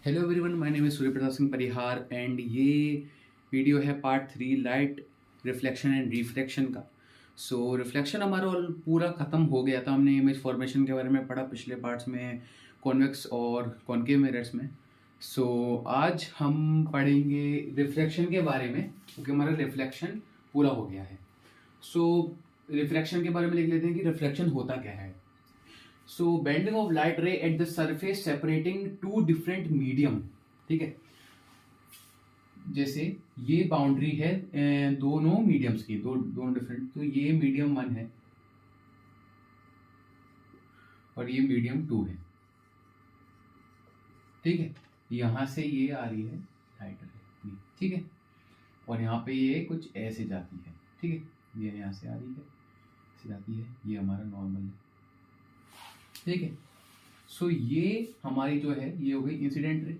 Hello everyone, my name is Surya Pratap Singh Parihar and ये video है part 3 light reflection and refraction का। सो reflection हमारा पूरा ख़त्म हो गया था। हमने इमेज फॉर्मेशन के बारे में पढ़ा पिछले पार्ट्स में, कॉन्वेक्स और कॉनकेव मिरर्स में। सो आज हम पढ़ेंगे रिफ्लेक्शन के बारे में, क्योंकि हमारा रिफ्लेक्शन पूरा हो गया है। सो रिफ्लेक्शन के बारे में लिख लेते हैं कि रिफ्लेक्शन होता क्या है। So bending of light ray at the surface separating two different medium. ठीक है, जैसे ये बाउंड्री है दोनों मीडियम्स की, दोनों डिफरेंट। तो ये मीडियम 1 है और ये मीडियम 2 है। ठीक है, यहां से ये आ रही है लाइट रे, ठीक है, और यहाँ पे ये कुछ ऐसे जाती है। ठीक है, ये यहाँ से आ रही है, ऐसे जाती है, ये हमारा नॉर्मल है। ठीक है, सो ये हमारी जो है ये हो गई इंसिडेंट रे,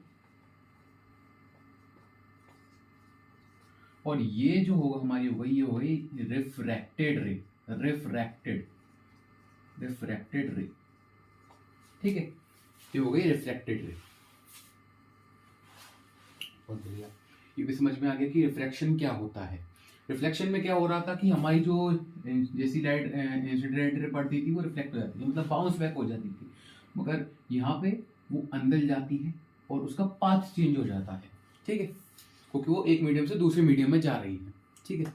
और ये जो होगा हमारी हो गई, ये हो गई रिफ्रैक्टेड रे। रिफ्रैक्टेड रिफ्रैक्टेड रे, ठीक है, ये हो गई रिफ्लेक्टेड रे। बहुत बढ़िया, ये भी समझ में आ गया कि रिफ्रैक्शन क्या होता है। रिफ्लेक्शन में क्या हो रहा था कि हमारी जो जैसी लाइट इंसिडेंट रे पड़ती थी वो रिफ्लेक्ट हो जाती थी, मतलब बाउंस बैक हो जाती थी, मगर यहाँ पे वो अंदर जाती है और उसका पाथ चेंज हो जाता है। ठीक है, क्योंकि वो एक मीडियम से दूसरे मीडियम में जा रही है। ठीक है,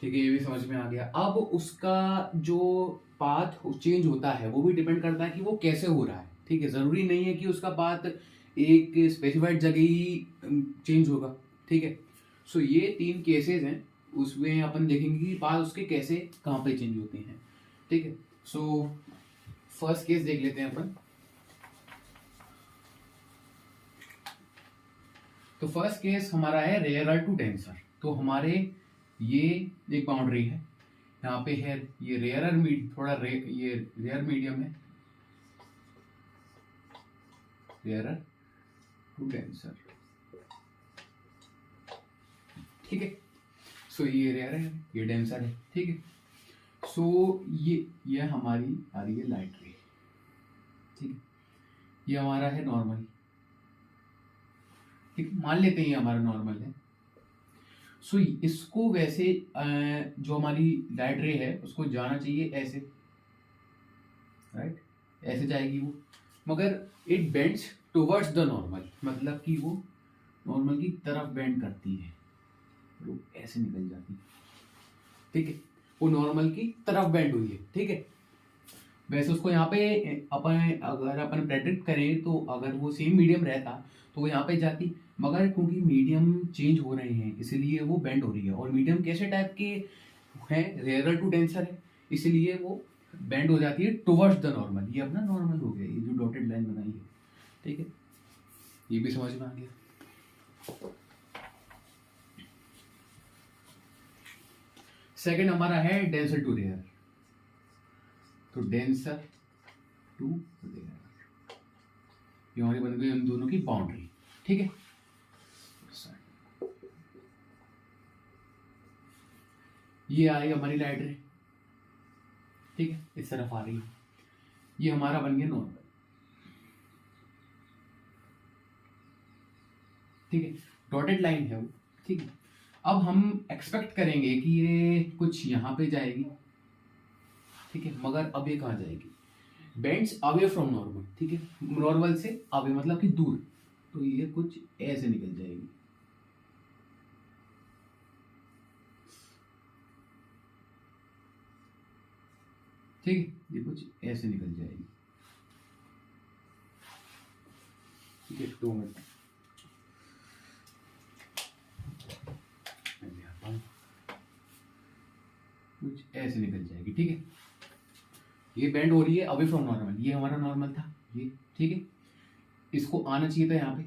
ठीक है, ये भी समझ में आ गया। अब उसका जो पाथ चेंज होता है वो भी डिपेंड करता है कि वो कैसे हो रहा है। ठीक है, जरूरी नहीं है कि उसका पाथ एक स्पेसिफाइड जगह ही चेंज होगा। ठीक है, सो ये 3 केसेस हैं, उसमें अपन देखेंगे कि पाथ उसके कैसे कहाँ पे चेंज होते हैं। ठीक है, सो फर्स्ट केस देख लेते हैं अपन। तो फर्स्ट केस हमारा है रेयरर टू डेंसर। तो हमारे ये एक बाउंड्री है, यहाँ पे है ये रेयरर थोड़ा ये रेयर मीडियम है, रेयरर टू डेंसर। ठीक है, सो ये रेयर है, ये डेंसर है। ठीक है, सो ये हमारी आ रही है लाइट रे। ठीक है, ये हमारा है नॉर्मल। ठीक, मान लेते हैं ये हमारा नॉर्मल है। सो इसको वैसे जो हमारी लाइट रे है उसको जाना चाहिए ऐसे, राइट, ऐसे जाएगी वो, मगर it bends towards the normal, मतलब कि वो नॉर्मल की तरफ बेंड करती है, वो ऐसे निकल जाती है। ठीक है, वो नॉर्मल की तरफ बेंड हुई है। ठीक है, वैसे उसको यहाँ पे अपन अगर अपन प्रेडिक्ट करें तो अगर वो सेम मीडियम रहता तो वो यहाँ पे जाती, मगर क्योंकि मीडियम चेंज हो रहे हैं इसीलिए वो बेंड हो रही है। और मीडियम कैसे टाइप के हैं, रेयरर टू डेंसर है, इसलिए वो बेंड हो जाती है टुवर्ड्स द नॉर्मल। ये अपना नॉर्मल हो गया, ये जो डॉटेड लाइन बनाई है। ठीक है, ये भी समझ में आ गया। सेकंड हमारा है डेंसर टू रेयर। तो डेंसर टू रेयर, ये हमारी बन गई उन दोनों की बाउंड्री। ठीक है, ये आई हमारी लाइट रे। ठीक है, इस तरफ आ रही है, ये हमारा बन गया नॉर्मल। ठीक है, डॉटेड लाइन है वो। ठीक है, अब हम एक्सपेक्ट करेंगे कि ये कुछ यहाँ पे जाएगी। ठीक है, मगर अब ये कहाँ जाएगी, बेंड्स अवे फ्रॉम नॉर्मल। ठीक है, नॉर्मल से अवे मतलब कि दूर, तो ये कुछ ऐसे निकल जाएगी। ठीक है, ये कुछ ऐसे निकल जाएगी। ठीक है, 2 मिनट कुछ ऐसे निकल जाएगी। ठीक है, ये बेंड हो रही है अवे फ्रॉम नॉर्मल, ये हमारा नॉर्मल था ये। ठीक है, इसको आना चाहिए था यहाँ पे,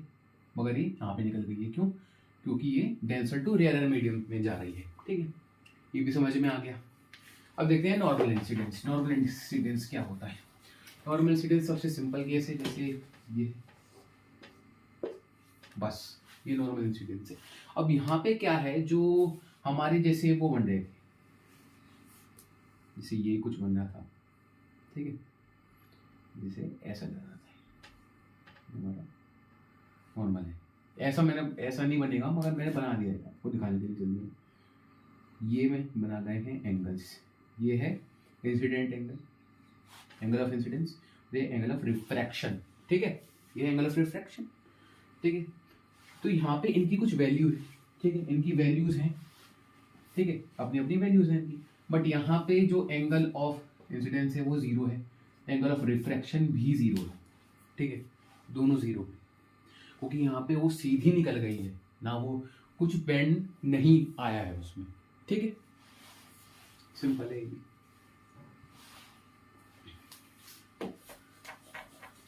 मगर ये यहाँ पे निकल गई है। क्यों, क्योंकि ये डेंसर टू रेयर मीडियम में जा रही है। ठीक है, ये भी समझ में आ गया। अब देखते हैं नॉर्मल इंसिडेंस। नॉर्मल इंसिडेंस क्या होता है। नॉर्मल इंसिडेंस सबसे सिंपल केस है, जैसे ये, बस ये नॉर्मल इंसिडेंस है। अब यहाँ पे क्या है, जो हमारे जैसे वो बन रहे थे, जैसे ये कुछ बन रहा था। ठीक है, जैसे ऐसा जा रहा था हमारा, नॉर्मल है। ऐसा नहीं बनेगा मगर मैंने बना दिया है आपको दिखाने के लिए जल्दी। ये मैं बना गए हैं एंगल्स। ये है incident angle, angle of incidence, ये एंगल ऑफ रिफ्रैक्शन, ठीक है, ये एंगल ऑफ रिफ्रैक्शन, ठीक है। तो यहाँ पे इनकी कुछ वैल्यू है, ठीक है, इनकी वैल्यूज हैं, ठीक है, अपनी अपनी वैल्यूज हैं इनकी। बट यहाँ पे जो एंगल ऑफ इंसिडेंस है वो 0 है, एंगल ऑफ रिफ्रैक्शन भी 0 है, ठीक है, दोनों 0 है, क्योंकि यहाँ पे वो सीधी निकल गई है ना, वो कुछ बेंड नहीं आया है उसमें, ठीक है, सिंपल है ये।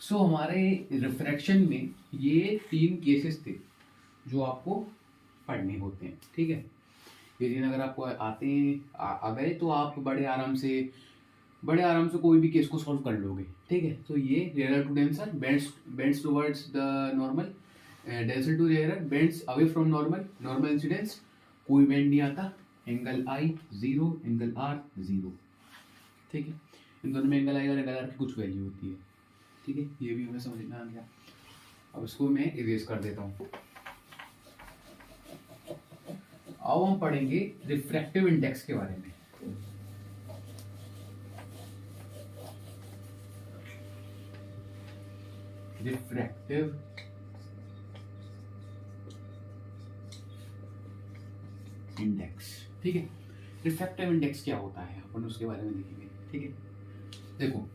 सो हमारे रिफ्रैक्शन में ये 3 केसेस थे जो आपको पढ़ने होते हैं, ठीक है। ये 3 अगर आपको आते आ गए तो आप बड़े आराम से कोई भी केस को सॉल्व कर लोगे, ठीक है। तो ये rare to denser bends towards the normal, denser to rare bends away from normal incidence, कोई बेंड नहीं आता, एंगल आई 0, एंगल आर 0, ठीक है। इन दोनों में एंगल आई और एंगल आर की कुछ वैल्यू होती है, ठीक है, ये भी हमें समझ में आ गया। अब इसको मैं इरेज कर देता हूँ। अब हम पढ़ेंगे रिफ्रैक्टिव इंडेक्स के बारे में। रिफ्रैक्टिव इंडेक्स, ठीक है। रिफ्रैक्टिव इंडेक्स क्या होता है अपन उसके बारे में देखेंगे, ठीक है। देखो,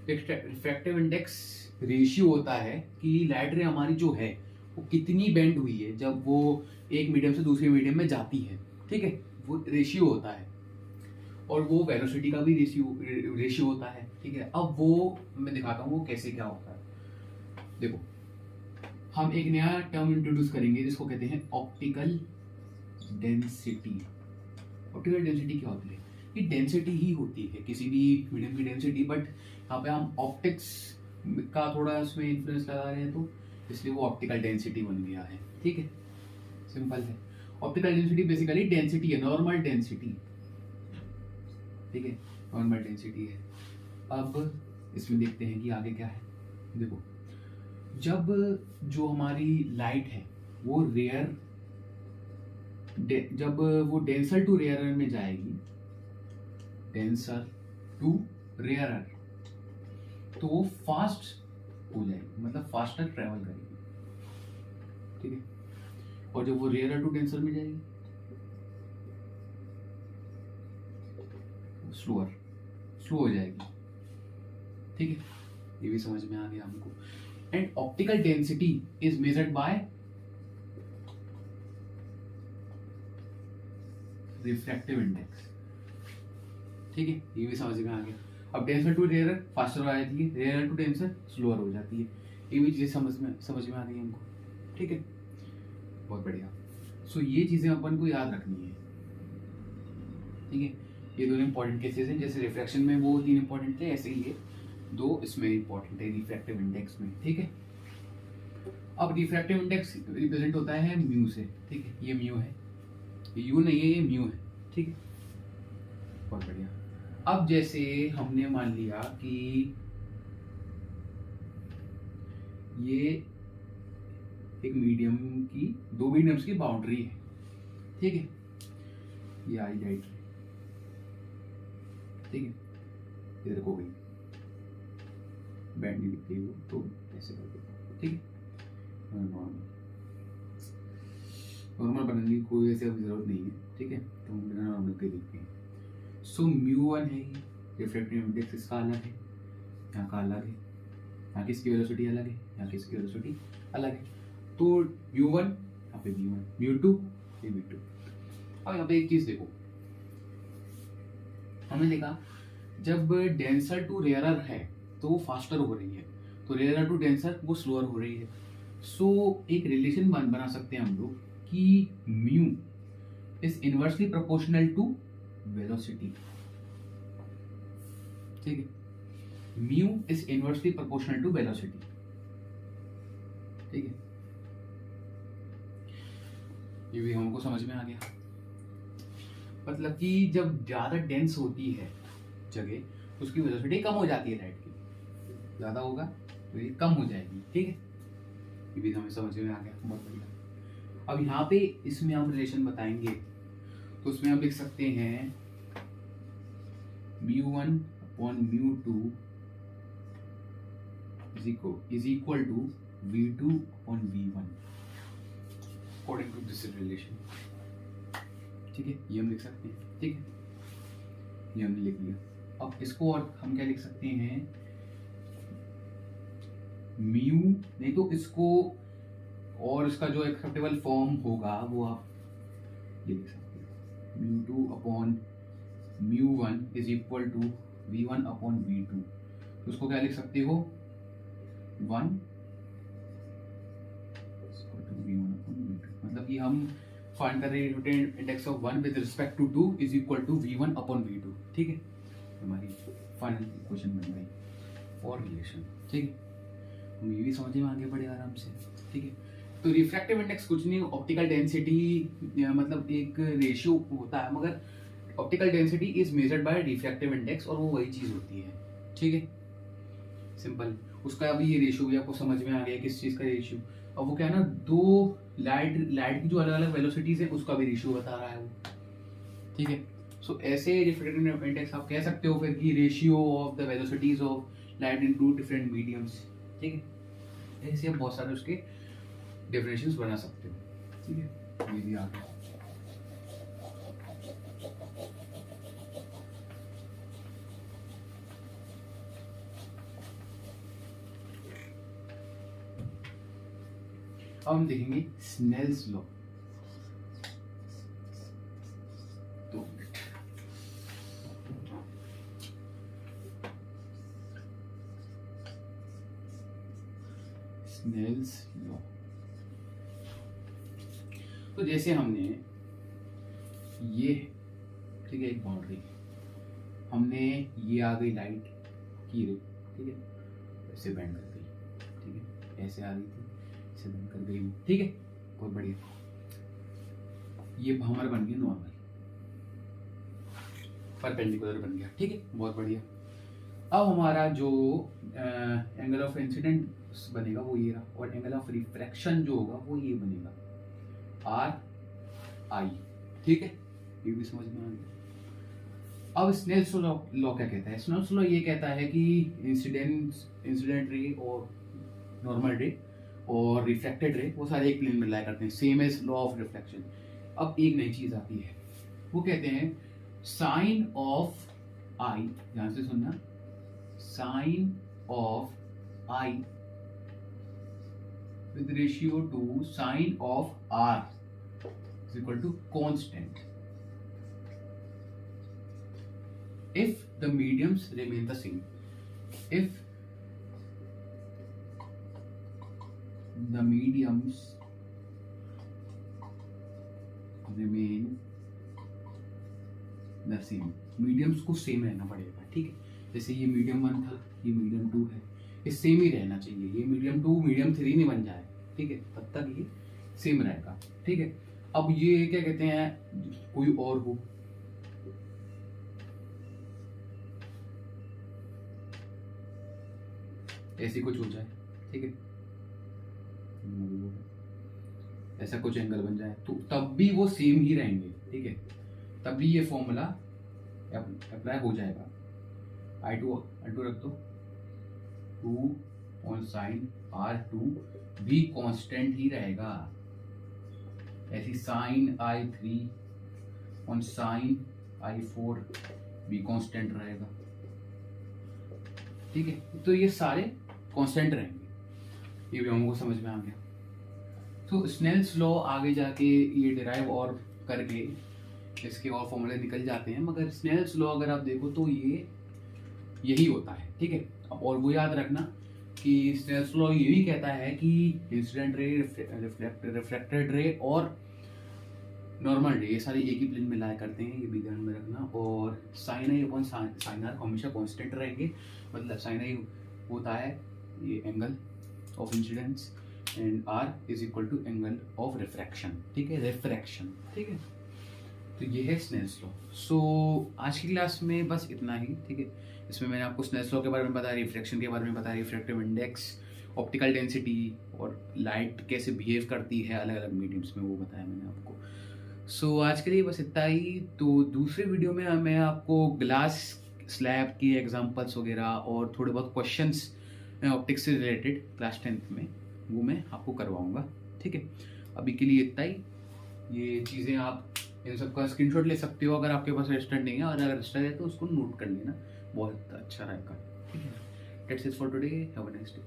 रिफ्रैक्टिव इंडेक्स रेशियो होता है कि लाइट रे हमारी जो है वो कितनी बेंड हुई है जब वो एक मीडियम से दूसरे मीडियम में जाती है, ठीक है, वो रेशियो होता है। और वो वेलोसिटी का भी रेशियो होता है, ठीक है। अब वो मैं दिखाता हूँ वो कैसे क्या होता है। देखो, हम एक नया टर्म इंट्रोड्यूस करेंगे जिसको कहते हैं ऑप्टिकल डेंसिटी। ऑप्टिकल डेंसिटी क्या होती है? ये डेंसिटी ही होती है किसी भी मीडियम की डेंसिटी, बट यहाँ पे हम ऑप्टिक्स का थोड़ा उसमें इन्फ्लुएंस लगा रहे हैं तो इसलिए वो ऑप्टिकल डेंसिटी बन गया है, ठीक है, सिंपल है। ऑप्टिकल डेंसिटी बेसिकली डेंसिटी है, नॉर्मल डेंसिटी, ठीक है, नॉर्मल डेंसिटी है। अब इसमें देखते हैं कि आगे क्या है। देखो, जब जो हमारी लाइट है वो जब वो डेंसर टू रेयरर में जाएगी, डेंसर टू रेयरर, तो वो फास्ट हो जाएगी, मतलब फास्टर ट्रेवल करेगी, ठीक है। और जब वो रेयरर टू डेंसर में जाएगी स्लो हो जाएगी, ठीक है, ये भी समझ में आ गया हमको। And optical density is measured by refractive index, ठीक है, ये भी समझ में आ गया। अब डेंसर टू रेयरर फास्टर हो जाती है, रेयरर टू डेंसर स्लोअर हो जाती है, ये भी चीजें समझ में आ गई हमको, ठीक है, बहुत बढ़िया। सो ये चीजें अपन को याद रखनी है, ठीक है। ये दोनों इंपॉर्टेंट केसेस हैं, जैसे रिफ्रैक्शन में वो 3 इंपॉर्टेंट थे, ऐसे ही ये 2 इसमें इंपॉर्टेंट है रिफ्रैक्टिव इंडेक्स में, ठीक है। अब रिफ्रैक्टिव इंडेक्स रिप्रेजेंट होता है म्यू से, ठीक है, ये म्यू है, ये यू नहीं है, ये म्यू है, ठीक है, बहुत बढ़िया। अब जैसे हमने मान लिया कि ये एक मीडियम की 2 मीडियम्स की बाउंड्री है, ठीक है, ये आई लाइट, ठीक है, ये देखो गई बैंड नहीं दिख रही वो, तो ऐसे कर देता हूँ, ठीक है, नॉर्मल बनाने की कोई ऐसे जरूरत नहीं है, ठीक है, तो हम बिना नॉर्मल के देखते हैं। सो μ1 है, रिफ्रैक्टिव इंडेक्स इसका अलग है, यहाँ का अलग है, यहाँ की इसकी वेलोसिटी अलग है, यहाँ की इसकी वेलोसिटी अलग है, तो μ1 यहाँ पे v1, μ2 ये v2। अब यहाँ पे एक चीज देखो, हमने देखा जब डेंसर टू रेयरर है तो वो फास्टर हो रही है, तो रेयरर टू डेंसर वो स्लोअर हो रही है। सो एक रिलेशन बना सकते हैं हम लोग कि mu is inversely proportional to velocity, ठीक है, mu is inversely proportional to velocity, ठीक है, ये भी हमको समझ में आ गया। मतलब कि जब ज्यादा डेंस होती है जगह उसकी वेलोसिटी कम हो जाती है, लाइट की ज्यादा होगा तो ये कम हो जाएगी, ठीक है, ये भी हमें समझ में आ गया, बहुत बढ़िया। अब यहाँ पे इसमें हम रिलेशन बताएंगे, तो उसमें हम लिख सकते हैं μ1 upon μ2 is equal to v2 upon v1 according to this relation. ठीक है, ये हम लिख सकते हैं। ठीक है, ये हमने लिख लिया। अब इसको और हम क्या लिख सकते हैं, म्यू, नहीं तो इसको और इसका जो एक्सेप्टेबल फॉर्म होगा वो आप ये लिख सकते हो, μ2 upon μ1 is equal to v1 upon v2। तो उसको क्या लिख सकते हो, 1 v1 अपॉन v2, मतलब कि हम फाइंड कर रहे हैं Newton index of 1 with respect to 2 is equal to v1 upon v2। ठीक है, हमारी फाइनल इक्वेशन बन गई और रिलेशन। ठीक है, हम ये भी समझ में आगे बढ़े आराम से। ठीक है, तो रिफ्रैक्टिव इंडेक्स कुछ नहीं, ऑप्टिकल डेंसिटी मतलब एक रेशियो होता है, मगर optical density is measured by refractive index, और वो वही चीज होती है। ठीक है, सिंपल। उसका अभी ये रेशियो भी आपको समझ में आ गया किस चीज का रेशियो। अब वो क्या है ना, दो लाइट की जो अलग अलग वेलोसिटीज है उसका भी रेशियो बता रहा है वो। ठीक है, सो ऐसे रिफ्रैक्टिव इंडेक्स आप कह सकते हो फिर कि ratio of the velocities of light in two different mediums. ठीक है, ऐसे आप बहुत सारे उसके डेफिनेशंस बना सकते हो। ठीक है, ये भी आ गया। अब हम देखेंगे स्नेल्स लॉ। दो मिनट, स्नेल्स लॉ। तो जैसे हमने ये, ठीक है, एक बाउंड्री, हमने ये आ गई लाइट की रे, ठीक है, ऐसे बैंड कर गई। ठीक है, ऐसे आ रही थी, ऐसे बैंड कर गई। ठीक है, बहुत बढ़िया। ये हमारा बन गया नॉर्मल, परपेंडिकुलर बन गया। ठीक है, बहुत बढ़िया। अब हमारा जो एंगल ऑफ इंसिडेंट बनेगा वो ये रहा, और एंगल ऑफ रिफ्रैक्शन जो होगा वो ये बनेगा आर आई। ठीक है, ये भी समझ में आ गया। अब स्नेल्स लॉ क्या कहता है? स्नेल्स लॉ ये कहता है कि इंसिडेंट रे और नॉर्मल रे और रिफ्लेक्टेड रे वो सारे एक प्लेन में लाया करते हैं, same as law of reflection. अब एक नई चीज आती है, वो कहते हैं साइन ऑफ आई, ध्यान से सुनना, sine of i with ratio to sine of r is equal to constant if the mediums remain the same. If the mediums remain the same, mediums को सेम रहना पड़ेगा। ठीक है, जैसे ये मीडियम 1 था, ये मीडियम 2 है, ये सेम ही रहना चाहिए। ये मीडियम 2 मीडियम 3 नहीं बन जाए। ठीक है, तब तक ये सेम रहेगा। ठीक है, अब ये क्या कहते हैं, कोई और हो, ऐसी कुछ हो जाए। ठीक है, ऐसा कुछ एंगल बन जाए तो तब भी वो सेम ही रहेंगे। ठीक है, तब भी ये फॉर्मूला अप्लाई हो जाएगा। I2 रख दो, 2 ऑन साइन R2 भी कांस्टेंट ही रहेगा। ऐसी sign I3 on sign I4 भी कांस्टेंट रहेगा। ठीक है, तो ये सारे कांस्टेंट रहेंगे। ये भी हमको समझ में आ गया। तो स्नेल्स लॉ आगे जाके ये डिराइव और करके इसके और फॉर्मूले निकल जाते हैं, मगर स्नेल्स लॉ अगर आप देखो तो ये यही होता है। ठीक है, और वो याद रखना कि स्नेल्स लॉ ये भी कहता है कि इंसिडेंट रे, रिफ्लेक्टेड रे और नॉर्मल रे ये सारे एक ही प्लेन में लाया करते हैं, ये भी ध्यान में रखना। और sine i upon sine r हमेशा कांस्टेंट रहेंगे, मतलब साइन आई होता है ये angle of incidence and r is equal to angle of refraction. ठीक है, रिफ्रैक्शन। ठीक है, तो ये है स्नेल्स लॉ। सो आज की क्लास में बस इतना ही। ठीक है, इसमें मैंने आपको स्नेल्स लॉ के बारे में बताया, रिफ्रैक्शन के बारे में बताया, रिफ्रैक्टिव इंडेक्स ऑप्टिकल डेंसिटी और लाइट कैसे बिहेव करती है अलग अलग मीडियम्स में, वो बताया मैंने आपको। सो आज के लिए बस इतना ही। तो दूसरे वीडियो में मैं आपको ग्लास स्लैब की एग्जांपल्स वगैरह और थोड़े बहुत क्वेश्चंस ऑप्टिक्स से रिलेटेड क्लास 10th में वो मैं आपको करवाऊंगा, ठीक है। अभी के लिए इतना ही। ये चीज़ें आप इन सब का स्क्रीनशॉट ले सकते हो अगर आपके पास रजिस्टर्ड नहीं है, और अगर रजिस्टर्ड है तो उसको नोट कर लेना, बहुत अच्छा रहेगा, ठीक है। That's it for today, have a nice day.